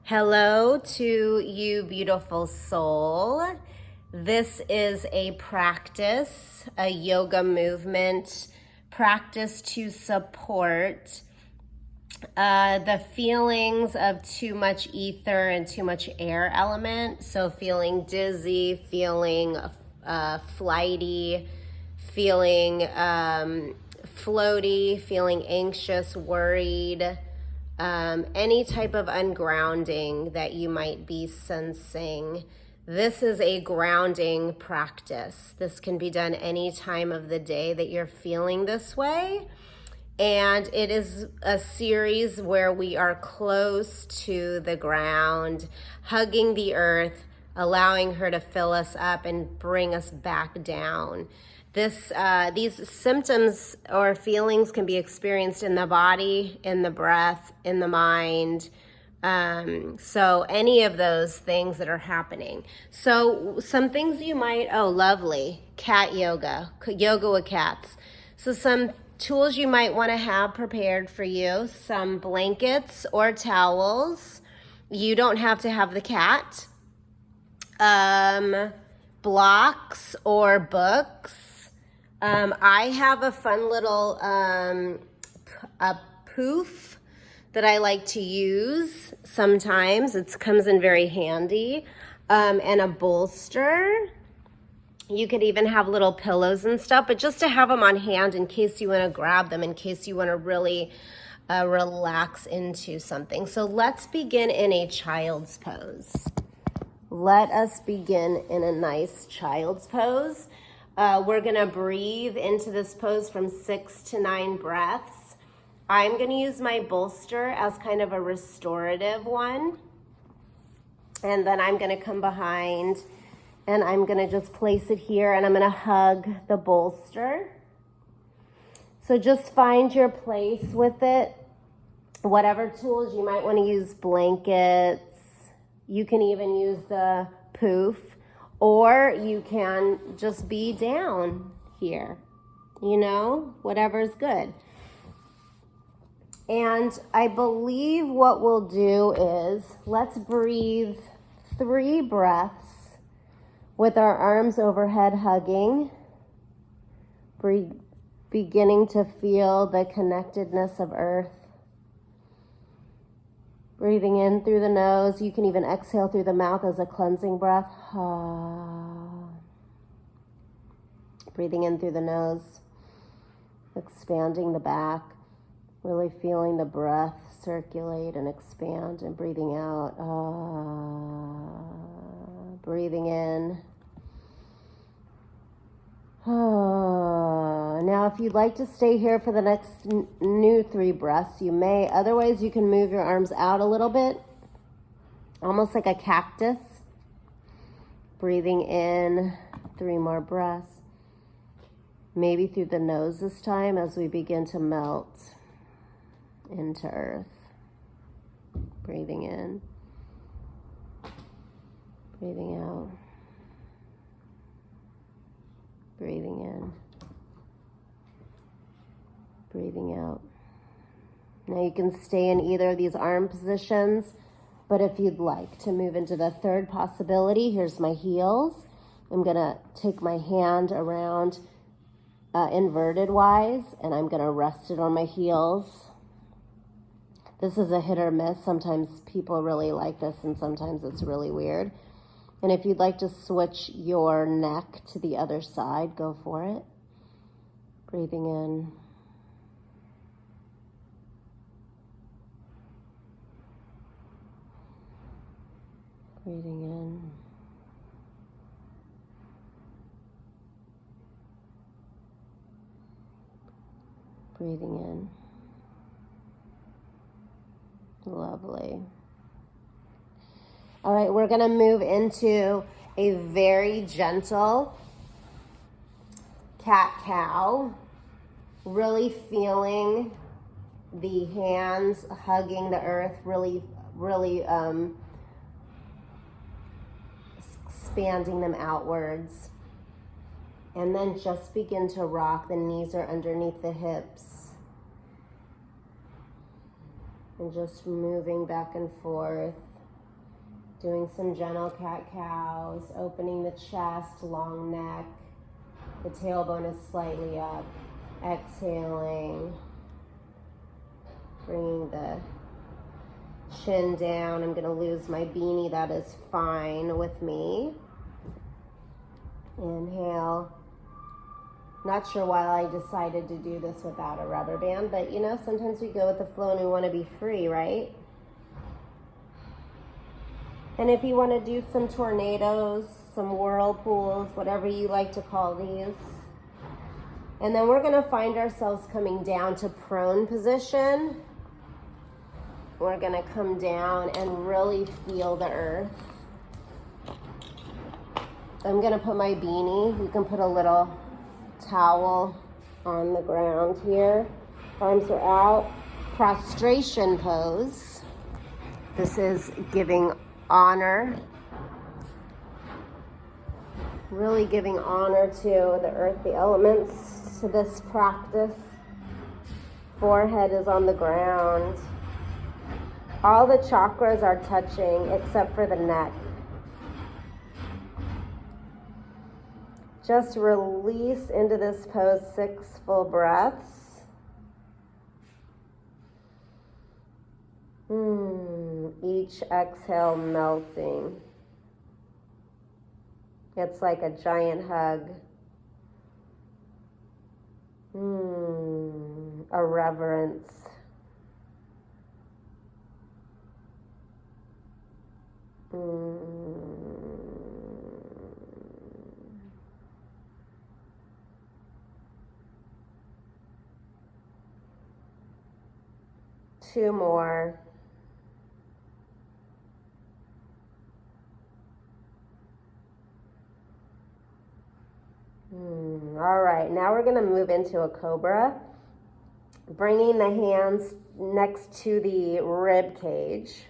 Hello to you, beautiful soul. This is a practice, a yoga movement practice to support the feelings of too much ether and too much air element. So feeling dizzy, feeling flighty, feeling floaty, feeling anxious, worried, any type of ungrounding that you might be sensing. This is a grounding practice. This can be done any time of the day that you're feeling this way. And it is a series where we are close to the ground, hugging the earth, allowing her to fill us up and bring us back down. These symptoms or feelings can be experienced in the body, in the breath, in the mind. So any of those things that are happening. So some things you might, lovely, cat yoga with cats. So some tools you might want to have prepared for you, some blankets or towels. You don't have to have the cat. Blocks or books. I have a fun little a poof that I like to use sometimes. It comes in very handy. And a bolster. You could even have little pillows and stuff, but just to have them on hand in case you want to grab them, in case you want to really relax into something. So let's begin in a child's pose. Let us begin in a nice child's pose. We're going to breathe into this pose from 6 to 9 breaths. I'm going to use my bolster as kind of a restorative one. And then I'm going to come behind and I'm going to just place it here and I'm going to hug the bolster. So just find your place with it. Whatever tools you might want to use, blankets. You can even use the poof. Or you can just be down here, whatever's good. And I believe what we'll do is let's breathe 3 breaths with our arms overhead hugging, beginning to feel the connectedness of earth. Breathing in through the nose. You can even exhale through the mouth as a cleansing breath. Breathing in through the nose, expanding the back, really feeling the breath circulate and expand, and breathing out. Breathing in. Now, if you'd like to stay here for the next new 3 breaths, you may. Otherwise, you can move your arms out a little bit, almost like a cactus. Breathing in 3 more breaths. Maybe through the nose this time as we begin to melt into earth. Breathing in. Breathing out. Breathing in. Breathing out. Now you can stay in either of these arm positions, but if you'd like to move into the third possibility, here's my heels. I'm going to take my hand around inverted wise, and I'm going to rest it on my heels. This is a hit or miss. Sometimes people really like this, and sometimes it's really weird. And if you'd like to switch your neck to the other side, go for it. Breathing in. Breathing in. Breathing in. Lovely. All right, we're going to move into a very gentle cat-cow, really feeling the hands hugging the earth, really expanding them outwards. And then just begin to rock. The knees are underneath the hips. And just moving back and forth. Doing some gentle cat-cows, opening the chest, long neck. The tailbone is slightly up. Exhaling. Bringing the chin down. I'm going to lose my beanie. That is fine with me. Inhale. Not sure why I decided to do this without a rubber band, but you know, sometimes we go with the flow and we want to be free, right? And if you want to do some tornadoes, some whirlpools, whatever you like to call these. And then we're going to find ourselves coming down to prone position. We're going to come down and really feel the earth. I'm going to put my beanie. You can put a little towel on the ground here. Arms are out. Prostration pose. This is giving honor. Really giving honor to the earth, the elements, to this practice. Forehead is on the ground. All the chakras are touching except for the neck. Just release into this pose 6 full breaths. Each exhale melting. It's like a giant hug. A reverence. Two more. All right, now we're going to move into a cobra, bringing the hands next to the rib cage,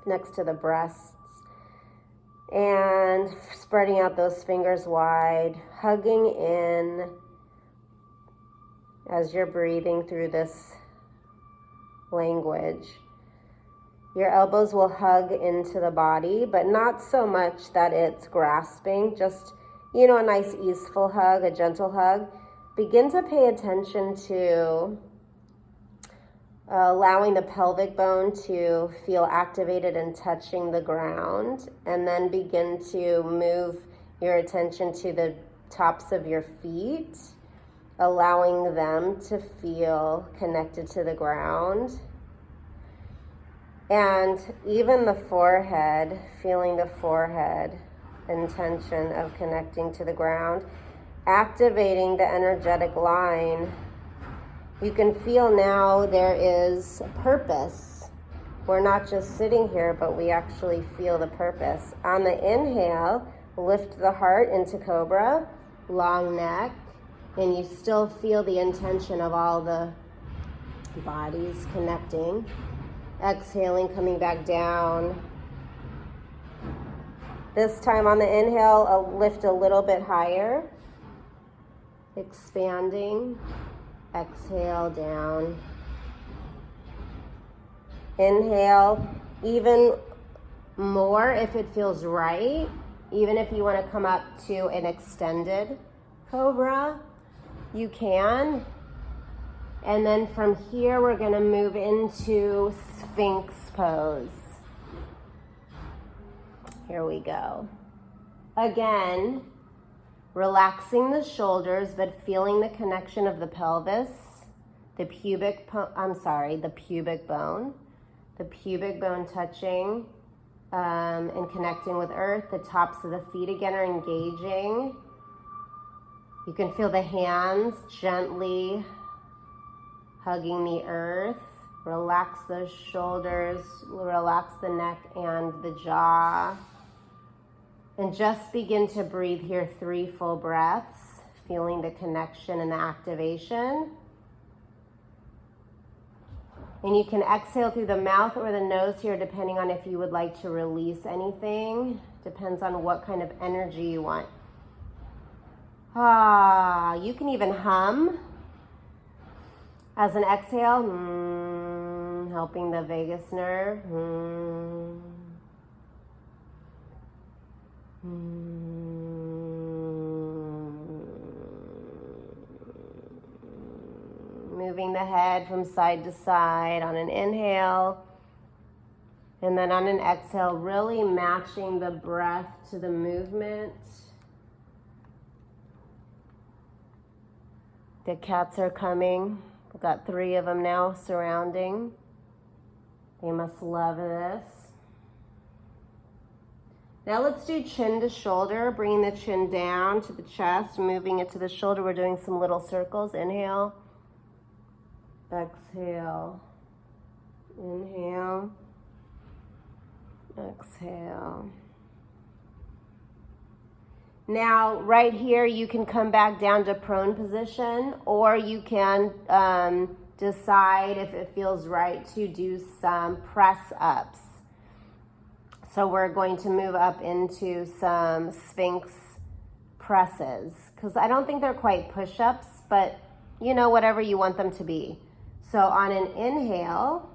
next to the breasts, and spreading out those fingers wide, hugging in as you're breathing through this language. Your elbows will hug into the body, but not so much that it's grasping, just, you know, a nice easeful hug, a gentle hug. Begin to pay attention to allowing the pelvic bone to feel activated and touching the ground, and then begin to move your attention to the tops of your feet, allowing them to feel connected to the ground. And even the forehead, feeling the forehead intention of connecting to the ground, activating the energetic line. You can feel now there is purpose. We're not just sitting here, but we actually feel the purpose. On the inhale, lift the heart into cobra, long neck, and you still feel the intention of all the bodies connecting. Exhaling, coming back down. This time on the inhale, I'll lift a little bit higher. Expanding. Exhale, down. Inhale, even more if it feels right. Even if you want to come up to an extended cobra, you can. And then from here, we're going to move into sphinx pose. Here we go. Again, relaxing the shoulders, but feeling the connection of the pelvis, the pubic bone. The pubic bone touching and connecting with earth. The tops of the feet again are engaging. You can feel the hands gently hugging the earth. Relax those shoulders, relax the neck and the jaw. And just begin to breathe here 3 full breaths, feeling the connection and the activation. And you can exhale through the mouth or the nose here, depending on if you would like to release anything. Depends on what kind of energy you want. You can even hum. As an exhale, helping the vagus nerve. Moving the head from side to side on an inhale. And then on an exhale, really matching the breath to the movement. The cats are coming. We've got 3 of them now surrounding. They must love this. Now let's do chin to shoulder, bringing the chin down to the chest, moving it to the shoulder. We're doing some little circles. Inhale. Exhale. Inhale. Exhale. Now, right here, you can come back down to prone position, or you can decide if it feels right to do some press ups. So we're going to move up into some sphinx presses, because I don't think they're quite push-ups, but you know, whatever you want them to be. So on an inhale,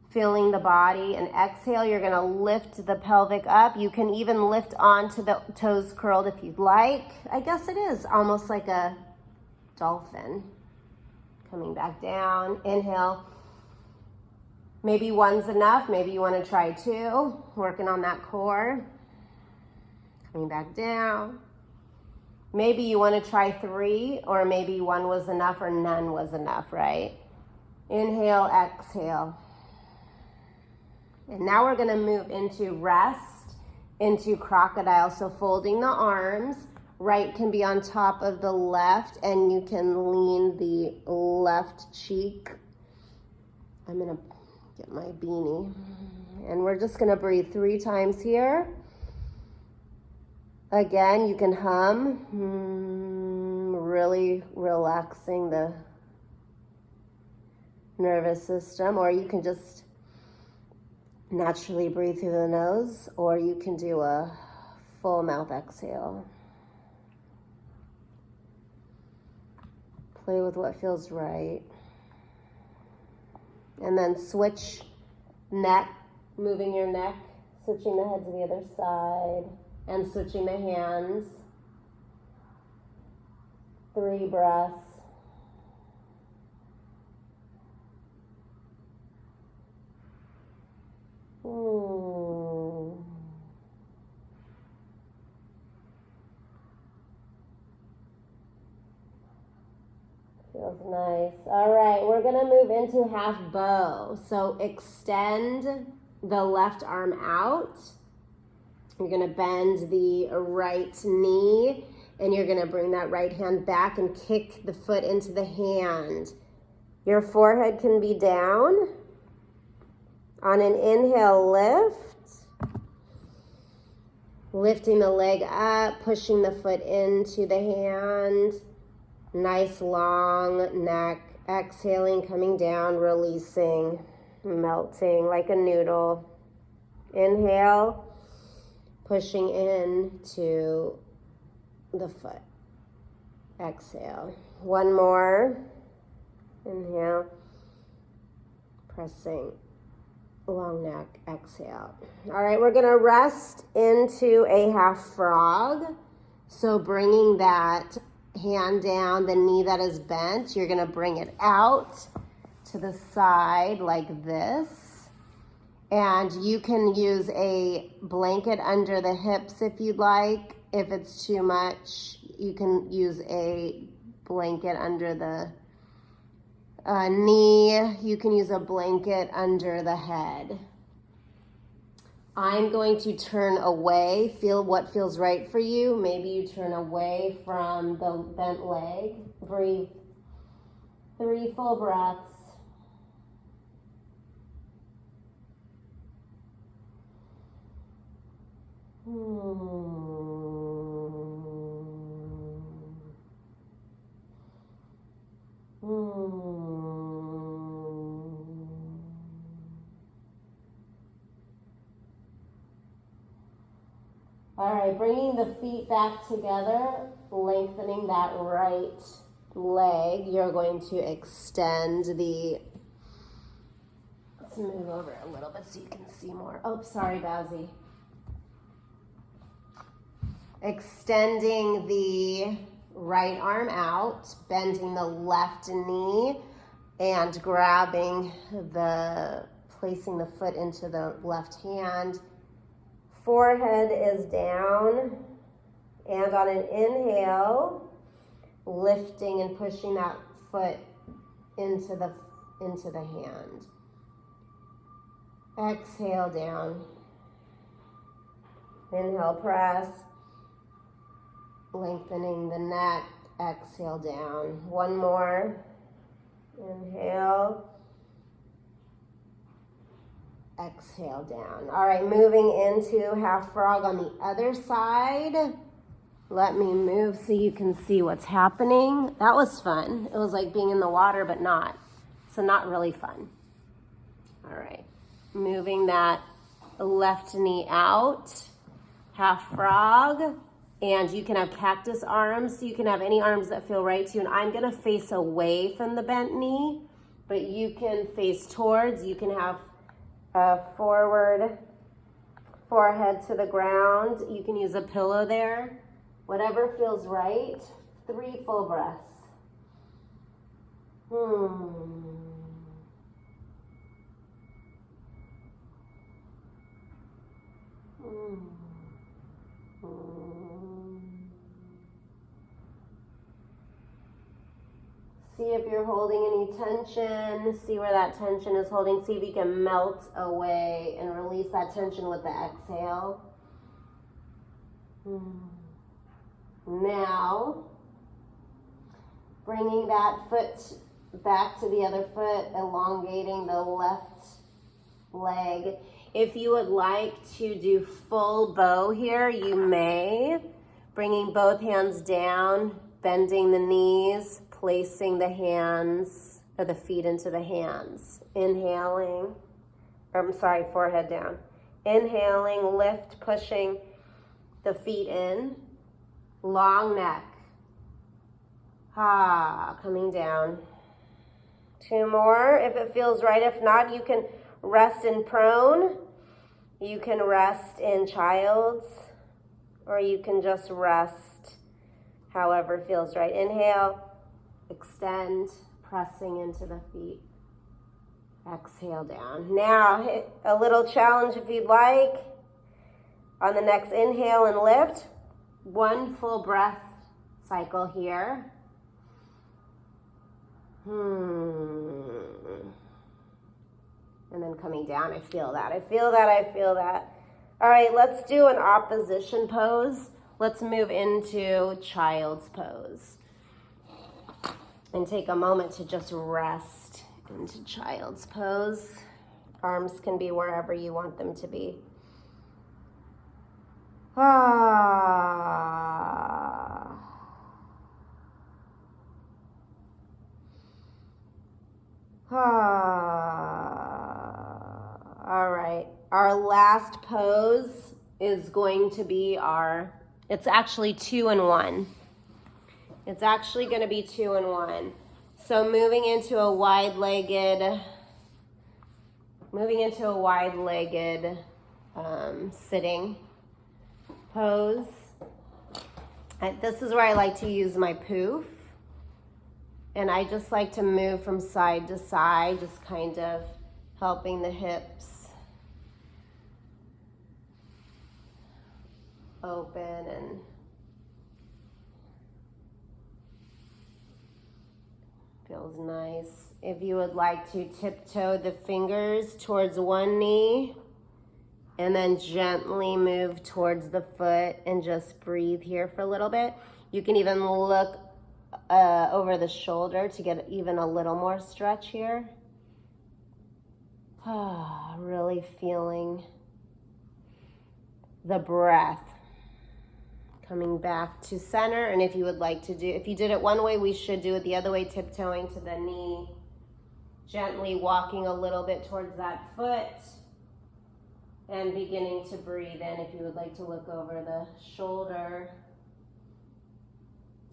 feeling the body, and exhale, you're gonna lift the pelvic up. You can even lift onto the toes curled if you'd like. I guess it is almost like a dolphin. Coming back down, inhale. Maybe 1's enough, maybe you wanna try 2, working on that core. Coming back down. Maybe you wanna try 3, or maybe 1 was enough or none was enough, right? Inhale, exhale. And now we're gonna move into rest, into crocodile. So folding the arms, right can be on top of the left, and you can lean the left cheek. I'm gonna get my beanie. And we're just gonna breathe 3 times here. Again, you can hum, really relaxing the nervous system, or you can just naturally breathe through the nose, or you can do a full mouth exhale. Play with what feels right. And then switch neck, moving your neck, switching the head to the other side, and switching the hands. 3 breaths. Feels nice. All right, we're gonna move into half bow. So extend the left arm out. You're gonna bend the right knee, and you're gonna bring that right hand back and kick the foot into the hand. Your forehead can be down. On an inhale, lift. Lifting the leg up, pushing the foot into the hand. Nice long neck. Exhaling, coming down, releasing, melting like a noodle. Inhale, pushing into the foot. Exhale. 1 more. Inhale. Pressing. Long neck. Exhale. All right, we're gonna rest into a half frog. So bringing that hand down, the knee that is bent, you're gonna bring it out to the side like this. And you can use a blanket under the hips if you'd like. If it's too much, you can use a blanket under the knee. You can use a blanket under the head. I'm going to turn away. Feel what feels right for you. Maybe you turn away from the bent leg. Breathe. 3 full breaths. All right, bringing the feet back together, lengthening that right leg. You're going to extend the, let's move over a little bit so you can see more. Oh, sorry, Bazzy. Extending the right arm out, bending the left knee, and placing the foot into the left hand. Forehead is down, and on an inhale, lifting and pushing that foot into the hand. Exhale down. Inhale, press. Lengthening the neck. Exhale down. One more. Inhale. Exhale down. All right, moving into half frog on the other side. Let me move so you can see what's happening. That was fun. It was like being in the water, but not. So not really fun. All right. Moving that left knee out. Half frog. And you can have cactus arms. So you can have any arms that feel right to you. And I'm going to face away from the bent knee. But you can face towards. You can have forward, forehead to the ground. You can use a pillow there. Whatever feels right. 3 full breaths. See if you're holding any tension. See where that tension is holding. See if you can melt away and release that tension with the exhale. Now, bringing that foot back to the other foot, elongating the left leg. If you would like to do full bow here, you may. Bringing both hands down, bending the knees, placing the hands or the feet into the hands. Inhaling, forehead down. Inhaling, lift, pushing the feet in. Long neck. Coming down. 2 more if it feels right. If not, you can rest in prone. You can rest in child's, or you can just rest however feels right. Inhale, extend, pressing into the feet. Exhale down. Now, hit a little challenge if you'd like. On the next inhale and lift. 1 full breath cycle here. And then coming down, I feel that. All right, let's do an opposition pose. Let's move into child's pose. And take a moment to just rest into child's pose. Arms can be wherever you want them to be. All right, our last pose is going to be it's actually 2 in 1. It's actually going to be 2 in 1. So moving into a wide-legged sitting pose. This is where I like to use my poof. And I just like to move from side to side, just kind of helping the hips open and feels nice. If you would like to tiptoe the fingers towards one knee and then gently move towards the foot and just breathe here for a little bit. You can even look over the shoulder to get even a little more stretch here. Really feeling the breath coming back to center. And if you would like to if you did it one way, we should do it the other way, tiptoeing to the knee, gently walking a little bit towards that foot and beginning to breathe in. If you would like to look over the shoulder,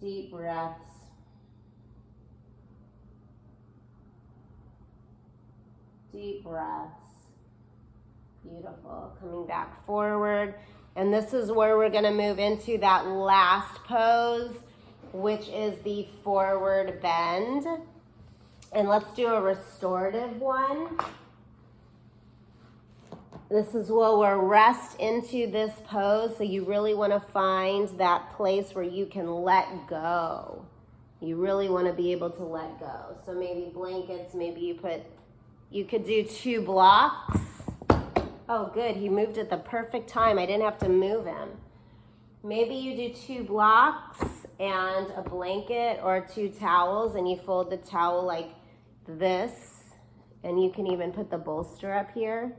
deep breaths. Deep breaths. Beautiful. Coming back forward. And this is where we're gonna move into that last pose, which is the forward bend. And let's do a restorative one. This is where we'll rest into this pose. So you really wanna find that place where you can let go. You really wanna be able to let go. So maybe blankets, maybe you could do 2 blocks. Oh, good, he moved at the perfect time. I didn't have to move him. Maybe you do 2 blocks and a blanket or 2 towels, and you fold the towel like this, and you can even put the bolster up here.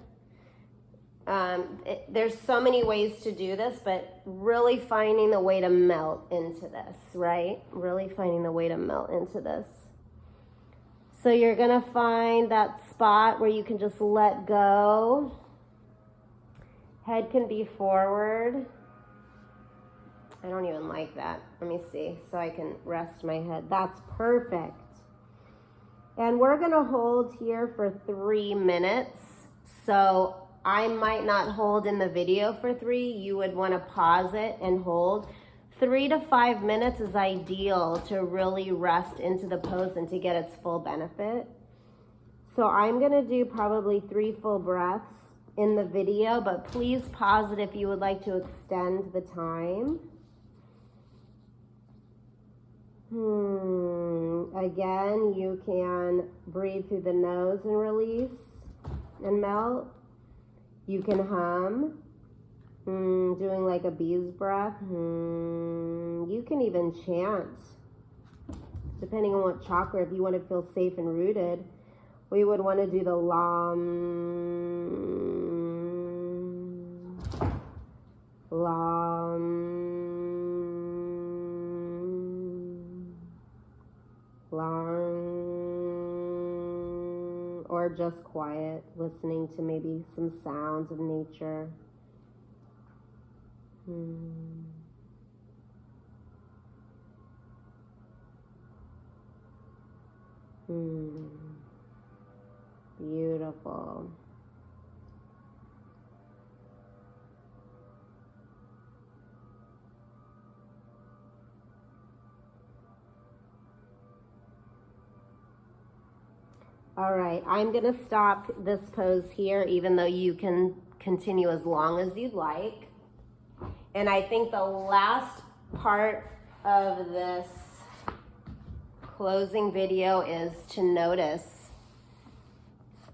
There's so many ways to do this, but really finding the way to melt into this, right? Really finding the way to melt into this. So you're gonna find that spot where you can just let go. Head can be forward. I don't even like that. Let me see, so I can rest my head. That's perfect. And we're gonna hold here for 3 minutes. So I might not hold in the video for 3. You would wanna pause it and hold. 3 to 5 minutes is ideal to really rest into the pose and to get its full benefit. So I'm gonna do probably 3 full breaths in the video, but please pause it if you would like to extend the time. Again, you can breathe through the nose and release and melt. You can hum, doing like a bee's breath. You can even chant, depending on what chakra. If you want to feel safe and rooted, we would want to do the lam, lam, lam, or just quiet, listening to maybe some sounds of nature. Beautiful. All right, I'm gonna stop this pose here, even though you can continue as long as you'd like. And I think the last part of this closing video is to notice,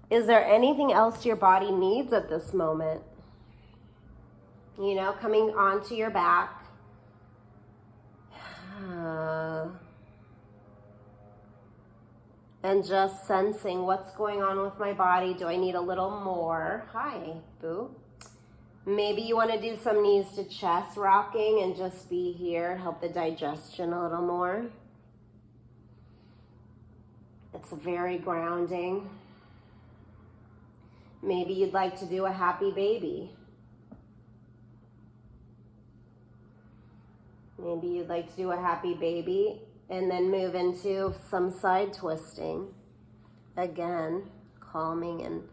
is there anything else your body needs at this moment? You know, coming onto your back. And just sensing what's going on with my body. Do I need a little more? Hi, boo. Maybe you want to do some knees to chest rocking and just be here, help the digestion a little more. It's very grounding. Maybe you'd like to do a happy baby. Maybe you'd like to do a happy baby and then move into some side twisting. Again, calming and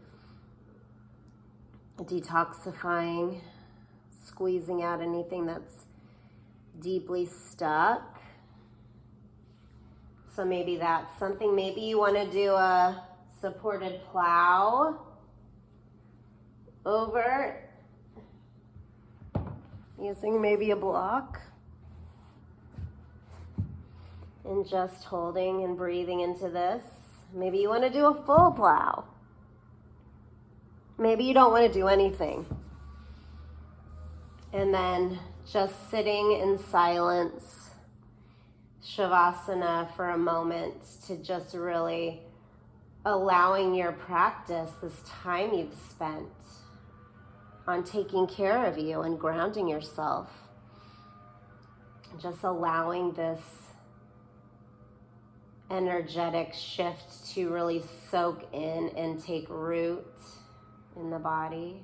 detoxifying, squeezing out anything that's deeply stuck. So maybe that's something. Maybe you want to do a supported plow over, using maybe a block. And just holding and breathing into this. Maybe you want to do a full plow. Maybe you don't want to do anything. And then just sitting in silence, shavasana, for a moment, to just really allowing your practice, this time you've spent on taking care of you and grounding yourself, just allowing this energetic shift to really soak in and take root in the body.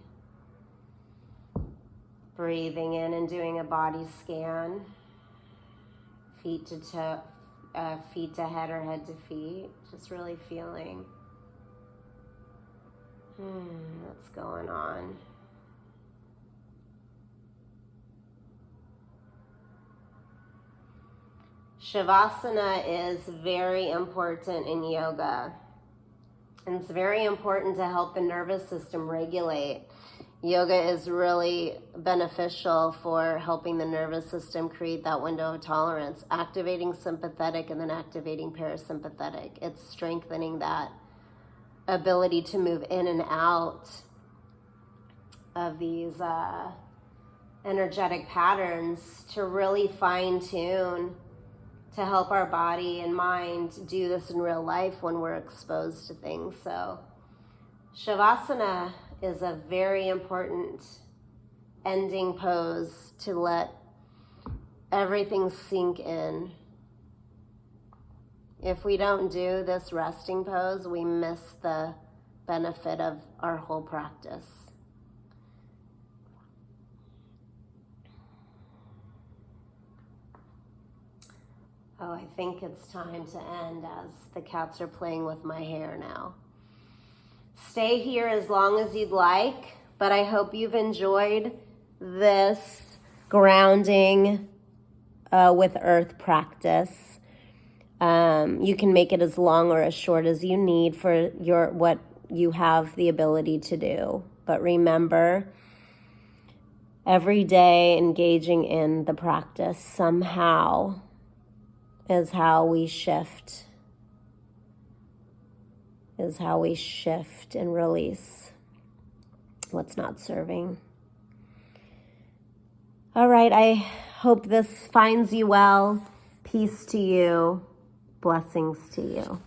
Breathing in and doing a body scan, feet to toe, feet to head or head to feet, just really feeling what's going on. Shavasana is very important in yoga. And it's very important to help the nervous system regulate. Yoga is really beneficial for helping the nervous system create that window of tolerance, activating sympathetic and then activating parasympathetic. It's strengthening that ability to move in and out of these energetic patterns to really fine tune, to help our body and mind do this in real life when we're exposed to things. So Shavasana is a very important ending pose to let everything sink in. If we don't do this resting pose, we miss the benefit of our whole practice. Oh, I think it's time to end as the cats are playing with my hair now. Stay here as long as you'd like, but I hope you've enjoyed this grounding with earth practice. You can make it as long or as short as you need for what you have the ability to do. But remember, every day engaging in the practice somehow is how we shift and release what's not serving. All right, I hope this finds you well. Peace to you. Blessings to you.